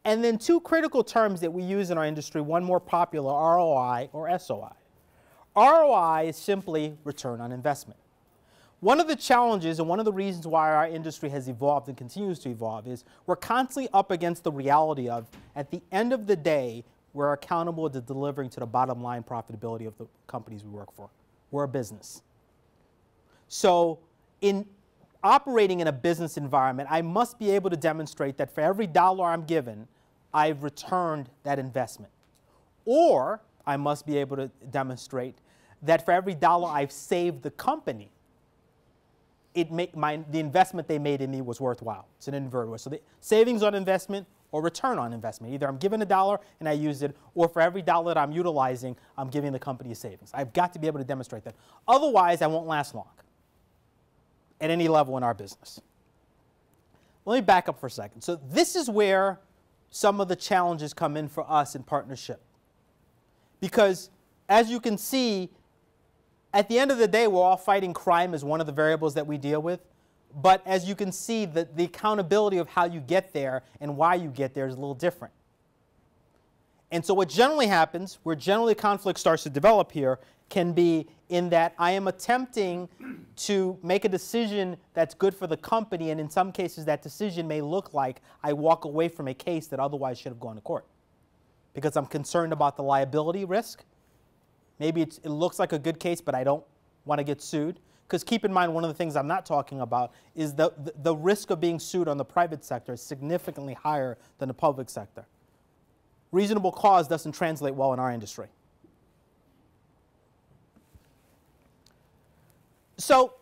And then two critical terms that we use in our industry, one more popular, ROI or SOI. ROI is simply return on investment. One of the challenges and one of the reasons why our industry has evolved and continues to evolve is we're constantly up against the reality of, at the end of the day, we're accountable to delivering to the bottom line profitability of the companies we work for. We're a business. So in operating in a business environment, I must be able to demonstrate that for every dollar I'm given, I've returned that investment. Or I must be able to demonstrate that for every dollar I've saved the company, the investment they made in me was worthwhile. It's an inverted way. So the savings on investment or return on investment. Either I'm given a dollar and I use it, or for every dollar that I'm utilizing, I'm giving the company a savings. I've got to be able to demonstrate that. Otherwise, I won't last long at any level in our business. Let me back up for a second. So this is where some of the challenges come in for us in partnership. Because as you can see, at the end of the day, we're all fighting crime as one of the variables that we deal with. But as you can see, the accountability of how you get there and why you get there is a little different. And so what generally happens, where generally conflict starts to develop here, can be in that I am attempting to make a decision that's good for the company, and in some cases that decision may look like I walk away from a case that otherwise should have gone to court because I'm concerned about the liability risk. Maybe it looks like a good case, but I don't want to get sued. Because keep in mind, one of the things I'm not talking about is the risk of being sued on the private sector is significantly higher than the public sector. Reasonable cause doesn't translate well in our industry. So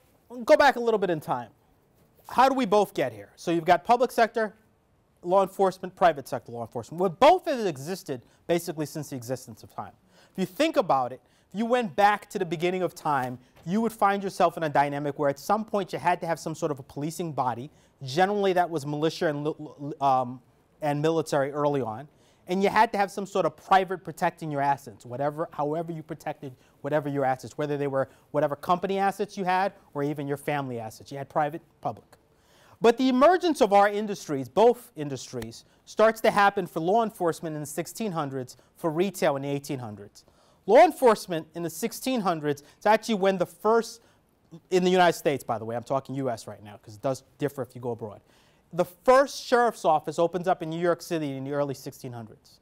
go back a little bit in time. How do we both get here? So you've got public sector law enforcement, private sector law enforcement. Well, both have existed basically since the existence of time. If you think about it, if you went back to the beginning of time, you would find yourself in a dynamic where at some point you had to have some sort of a policing body. Generally that was militia and military early on. And you had to have some sort of private protecting your assets, however you protected whatever your assets, whether they were whatever company assets you had or even your family assets. You had private, public. But the emergence of our industries, both industries, starts to happen for law enforcement in the 1600s, for retail in the 1800s. Law enforcement in the 1600s is actually when the first, in the United States, by the way, I'm talking US right now because it does differ if you go abroad. The first sheriff's office opens up in New York City in the early 1600s.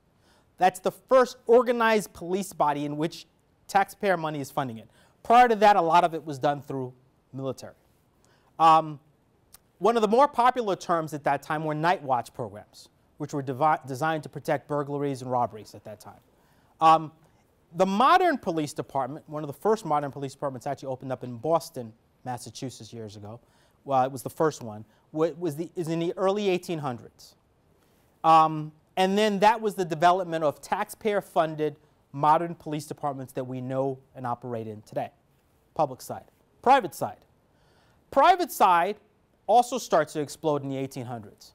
That's the first organized police body in which taxpayer money is funding it. Prior to that, a lot of it was done through military. One of the more popular terms at that time were night watch programs, which were designed to protect burglaries and robberies at that time. The modern police department, one of the first modern police departments actually opened up in Boston, Massachusetts years ago. Well, it was the first one. Is in the early 1800s. And then that was the development of taxpayer-funded modern police departments that we know and operate in today. Public side. Private side. Private side also starts to explode in the 1800s.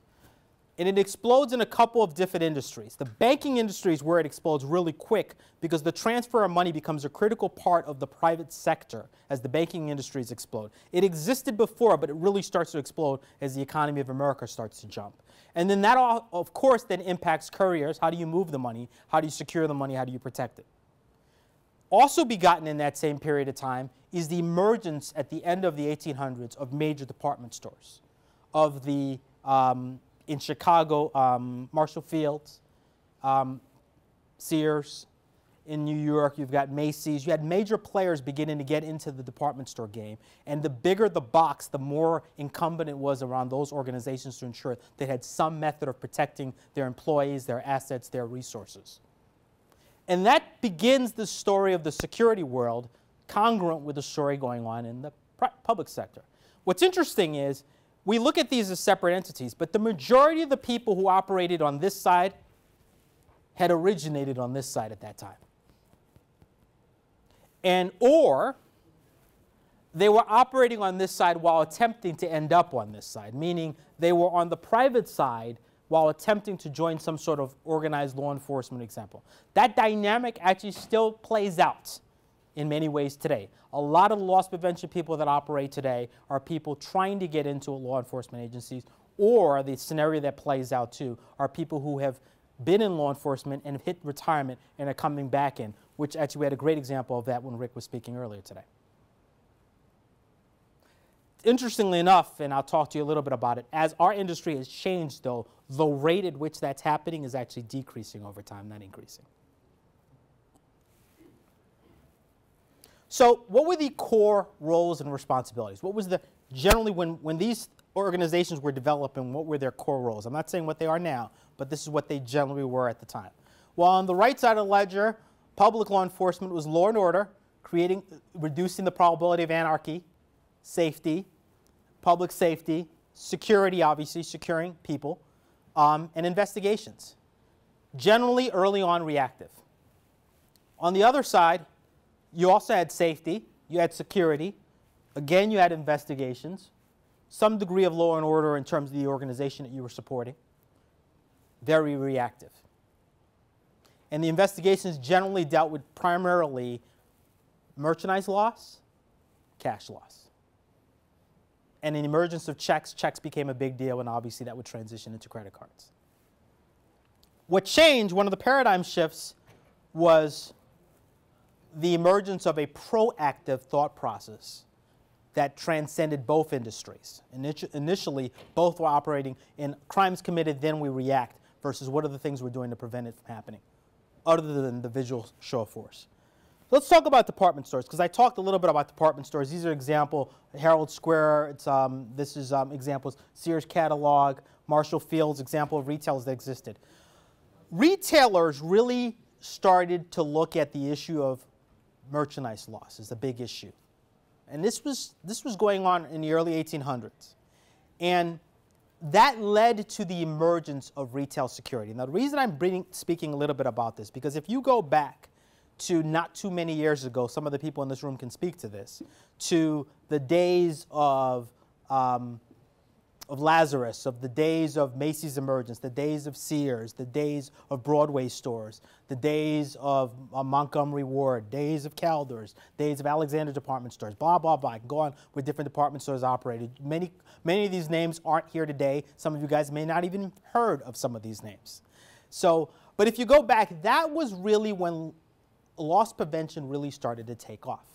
And it explodes in a couple of different industries. The banking industry is where it explodes really quick because the transfer of money becomes a critical part of the private sector as the banking industries explode. It existed before, but it really starts to explode as the economy of America starts to jump. And then that, all, of course, then impacts couriers. How do you move the money? How do you secure the money? How do you protect it? Also begotten in that same period of time is the emergence at the end of the 1800s of major department stores, of the in Chicago, Marshall Fields, Sears. In New York, you've got Macy's. You had major players beginning to get into the department store game. And the bigger the box, the more incumbent it was around those organizations to ensure they had some method of protecting their employees, their assets, their resources. And that begins the story of the security world, congruent with the story going on in the public sector. What's interesting is, we look at these as separate entities, but the majority of the people who operated on this side had originated on this side at that time. Or they were operating on this side while attempting to end up on this side, meaning they were on the private side while attempting to join some sort of organized law enforcement example. That dynamic actually still plays out in many ways today. A lot of the loss prevention people that operate today are people trying to get into law enforcement agencies or the scenario that plays out too are people who have been in law enforcement and have hit retirement and are coming back in, which actually we had a great example of that when Rick was speaking earlier today. Interestingly enough, and I'll talk to you a little bit about it, as our industry has changed though, the rate at which that's happening is actually decreasing over time, not increasing. So what were the core roles and responsibilities? What was the, generally when these organizations were developing, what were their core roles? I'm not saying what they are now, but this is what they generally were at the time. Well, on the right side of the ledger, public law enforcement was law and order, reducing the probability of anarchy, safety, public safety, security, obviously, securing people, and investigations. Generally, early on, reactive. On the other side, you also had safety, you had security, again, you had investigations, some degree of law and order in terms of the organization that you were supporting, very reactive. And the investigations generally dealt with primarily merchandise loss, cash loss. And in the emergence of checks, checks became a big deal, and obviously that would transition into credit cards. What changed, one of the paradigm shifts, was the emergence of a proactive thought process that transcended both industries. Initially, both were operating in crimes committed, then we react, versus what are the things we're doing to prevent it from happening, other than the visual show of force. Let's talk about department stores, because I talked a little bit about department stores. These are example, Herald Square, this is examples, Sears Catalog, Marshall Field's example of retailers that existed. Retailers really started to look at the issue of merchandise loss as a big issue. And this was going on in the early 1800s. And that led to the emergence of retail security. Now, the reason I'm speaking a little bit about this, because if you go back to not too many years ago, some of the people in this room can speak to this, to the days of Lazarus, of the days of Macy's emergence, the days of Sears, the days of Broadway stores, the days of Montgomery Ward, days of Calder's, days of Alexander department stores, blah, blah, blah. I can go on with different department stores operated. Many of these names aren't here today. Some of you guys may not even have heard of some of these names. So, but if you go back, that was really when loss prevention really started to take off.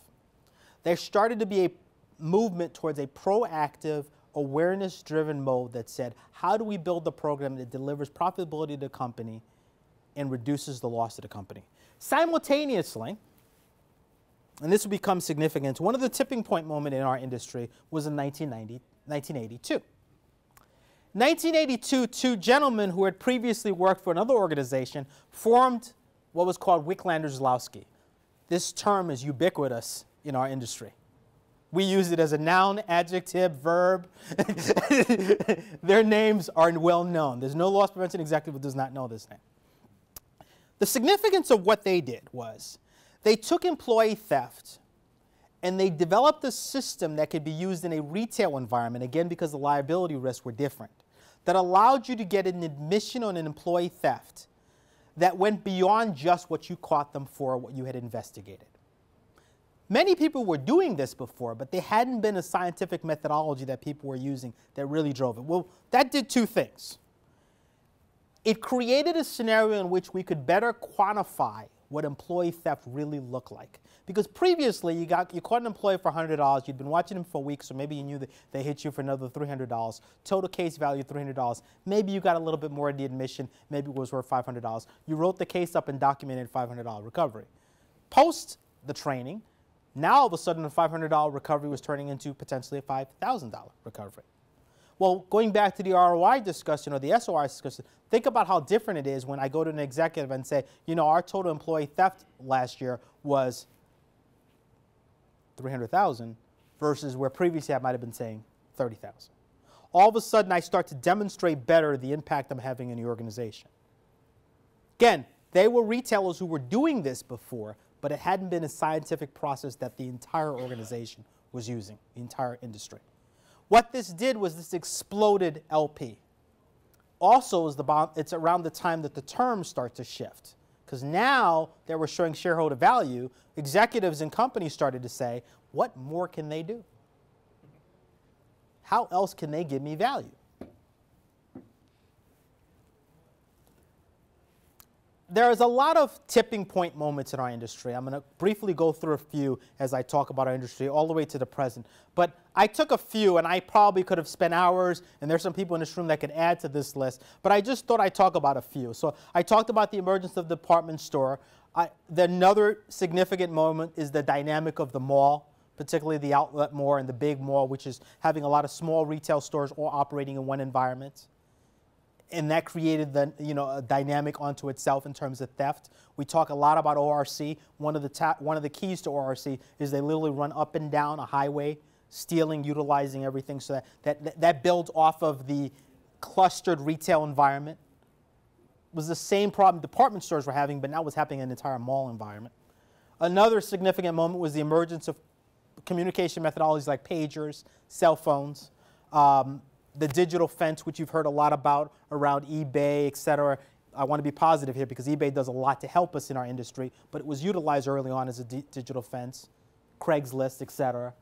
There started to be a movement towards a proactive, awareness-driven mode that said, how do we build the program that delivers profitability to the company and reduces the loss of the company? Simultaneously, and this will become significant, one of the tipping point moments in our industry was in 1982. 1982, two gentlemen who had previously worked for another organization formed what was called Wicklanders-Lowski. This term is ubiquitous in our industry. We use it as a noun, adjective, verb. Their names are well known. There's no loss prevention executive who does not know this name. The significance of what they did was they took employee theft and they developed a system that could be used in a retail environment, again because the liability risks were different, that allowed you to get an admission on an employee theft that went beyond just what you caught them for, what you had investigated. Many people were doing this before, but there hadn't been a scientific methodology that people were using that really drove it. Well, that did two things. It created a scenario in which we could better quantify what employee theft really looked like. Because previously, you caught an employee for $100, you'd been watching him for weeks, so maybe you knew that they hit you for another $300, total case value $300. Maybe you got a little bit more in the admission, maybe it was worth $500. You wrote the case up and documented $500 recovery. Post the training, now all of a sudden the $500 recovery was turning into potentially a $5,000 recovery. Well, going back to the ROI discussion or the SOI discussion, think about how different it is when I go to an executive and say, you know, our total employee theft last year was $300,000 versus where previously I might have been saying $30,000. All of a sudden I start to demonstrate better the impact I'm having in the organization. Again, they were retailers who were doing this before, but it hadn't been a scientific process that the entire organization was using, the entire industry. What this did was this exploded LP. Also, it's around the time that the terms start to shift. Because now that we're showing shareholder value, executives and companies started to say, what more can they do? How else can they give me value? there's a lot of tipping point moments in our industry. I'm going to briefly go through a few as I talk about our industry all the way to the present. But I took a few, and I probably could have spent hours, and there's some people in this room that can add to this list, but I just thought I'd talk about a few. So I talked about the emergence of the department store. Another significant moment is the dynamic of the mall, particularly the outlet mall and the big mall, which is having a lot of small retail stores all operating in one environment. And that created the, a dynamic onto itself in terms of theft. We talk a lot about ORC. One of the keys to ORC is they literally run up and down a highway, stealing, utilizing everything. So that builds off of the clustered retail environment. It was the same problem department stores were having, but now was happening in an entire mall environment. Another significant moment was the emergence of communication methodologies like pagers, cell phones, the digital fence, which you've heard a lot about around eBay, et cetera. I want to be positive here because eBay does a lot to help us in our industry, but it was utilized early on as a digital fence, Craigslist, et cetera.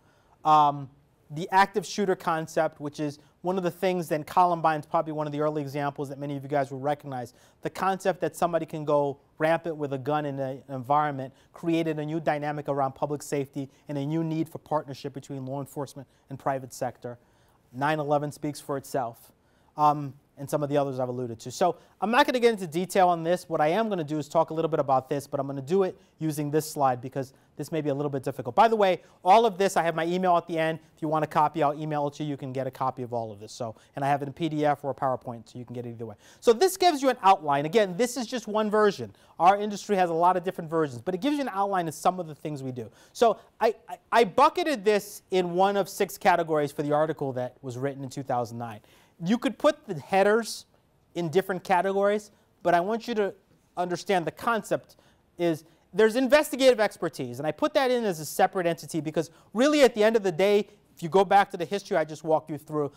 The active shooter concept, which is one of the things that Columbine's probably one of the early examples that many of you guys will recognize. The concept that somebody can go rampant with a gun in an environment created a new dynamic around public safety and a new need for partnership between law enforcement and private sector. 9/11 speaks for itself, and some of the others I've alluded to. So I'm not going to get into detail on this. What I am going to do is talk a little bit about this, but I'm going to do it using this slide because this may be a little bit difficult. By the way, all of this, I have my email at the end. If you want a copy, I'll email it to you. You can get a copy of all of this. And I have it in PDF or a PowerPoint, so you can get it either way. So this gives you an outline. Again, this is just one version. Our industry has a lot of different versions, but it gives you an outline of some of the things we do. So I bucketed this in one of 6 categories for the article that was written in 2009. You could put the headers in different categories, but I want you to understand the concept is there's investigative expertise, and I put that in as a separate entity because really at the end of the day, if you go back to the history I just walked you through,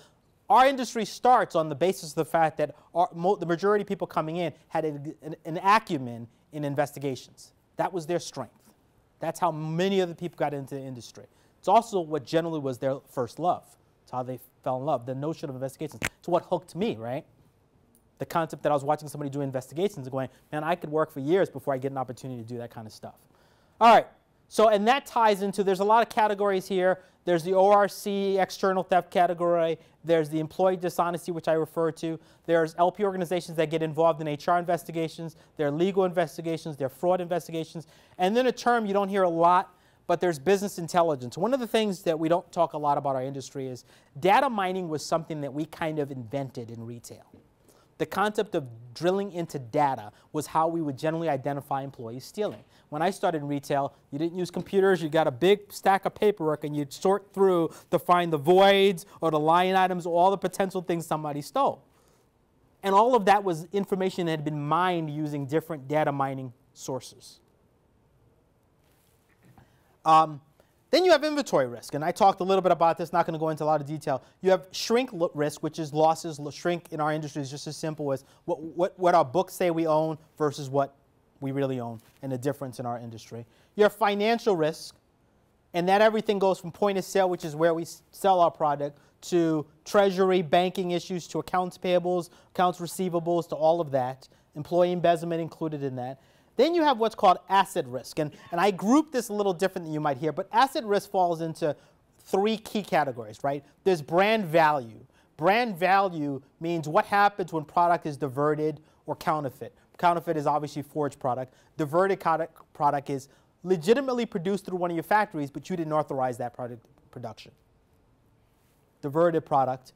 our industry starts on the basis of the fact that the majority of people coming in had an acumen in investigations. That was their strength. That's how many of the people got into the industry. It's also what generally was their first love. It's how they fell in love, the notion of investigations. It's what hooked me, right? The concept that I was watching somebody do investigations and going, man, I could work for years before I get an opportunity to do that kind of stuff. All right, so and that ties into, there's a lot of categories here. There's the ORC external theft category. There's the employee dishonesty, which I refer to. There's LP organizations that get involved in HR investigations. There are legal investigations. There are fraud investigations. And then a term you don't hear a lot, but there's business intelligence. One of the things that we don't talk a lot about our industry is data mining was something that we kind of invented in retail. The concept of drilling into data was how we would generally identify employees stealing. When I started in retail, you didn't use computers. You got a big stack of paperwork, and you'd sort through to find the voids or the line items or all the potential things somebody stole. And all of that was information that had been mined using different data mining sources. Then you have inventory risk, and I talked a little bit about this, not going to go into a lot of detail. You have shrink risk, which is losses. Shrink in our industry is just as simple as what our books say we own versus what we really own, and the difference in our industry. You have financial risk, and that everything goes from point of sale, which is where we sell our product, to treasury, banking issues, to accounts payables, accounts receivables, to all of that. Employee embezzlement included in that. Then you have what's called asset risk, and I group this a little different than you might hear, but asset risk falls into 3 key categories, right? There's brand value. Brand value means what happens when product is diverted or counterfeit. Counterfeit is obviously forged product. Diverted product is legitimately produced through one of your factories, but you didn't authorize that product production. Diverted product.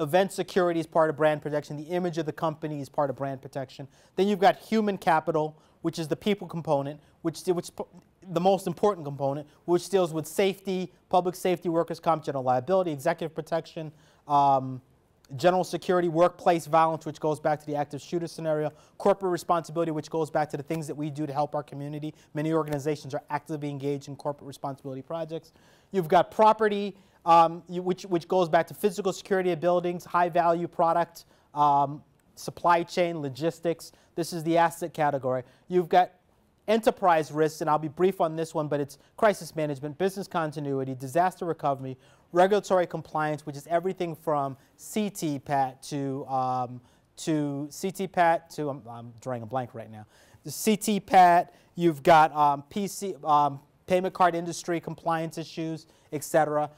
Event security is part of brand protection. The image of the company is part of brand protection. Then you've got human capital, which is the people component, which the most important component, which deals with safety, public safety, workers' comp, general liability, executive protection, general security, workplace violence, which goes back to the active shooter scenario, corporate responsibility, which goes back to the things that we do to help our community. Many organizations are actively engaged in corporate responsibility projects. You've got property, which goes back to physical security of buildings, high-value product, supply chain, logistics. This is the asset category. You've got enterprise risks, and I'll be brief on this one, but it's crisis management, business continuity, disaster recovery, regulatory compliance, which is everything from CTPAT to CTPAT to, I'm drawing a blank right now, the CTPAT, you've got payment card industry compliance issues, et cetera.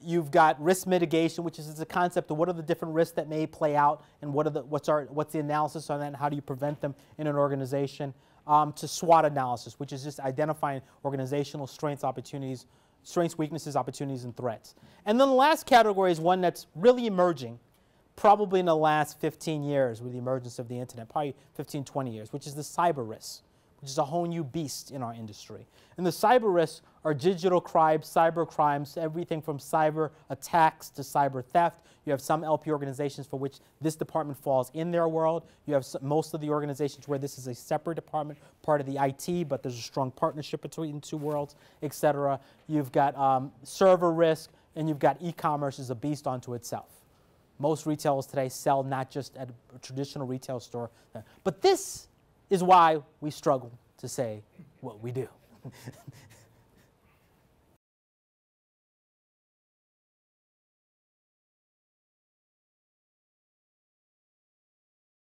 You've got risk mitigation, which is the concept of what are the different risks that may play out and what's the analysis on that and how do you prevent them in an organization, to SWOT analysis, which is just identifying organizational strengths, opportunities, strengths, weaknesses, opportunities, and threats. And then the last category is one that's really emerging, probably in the last 15 years with the emergence of the internet, probably 15, 20 years, which is the cyber risks, which is a whole new beast in our industry. And the cyber risks are digital crimes, cyber crimes, everything from cyber attacks to cyber theft. You have some LP organizations for which this department falls in their world. You have most of the organizations where this is a separate department, part of the IT, but there's a strong partnership between the two worlds, et cetera. You've got server risk, and you've got e-commerce as a beast unto itself. Most retailers today sell not just at a traditional retail store, but this is why we struggle to say what we do.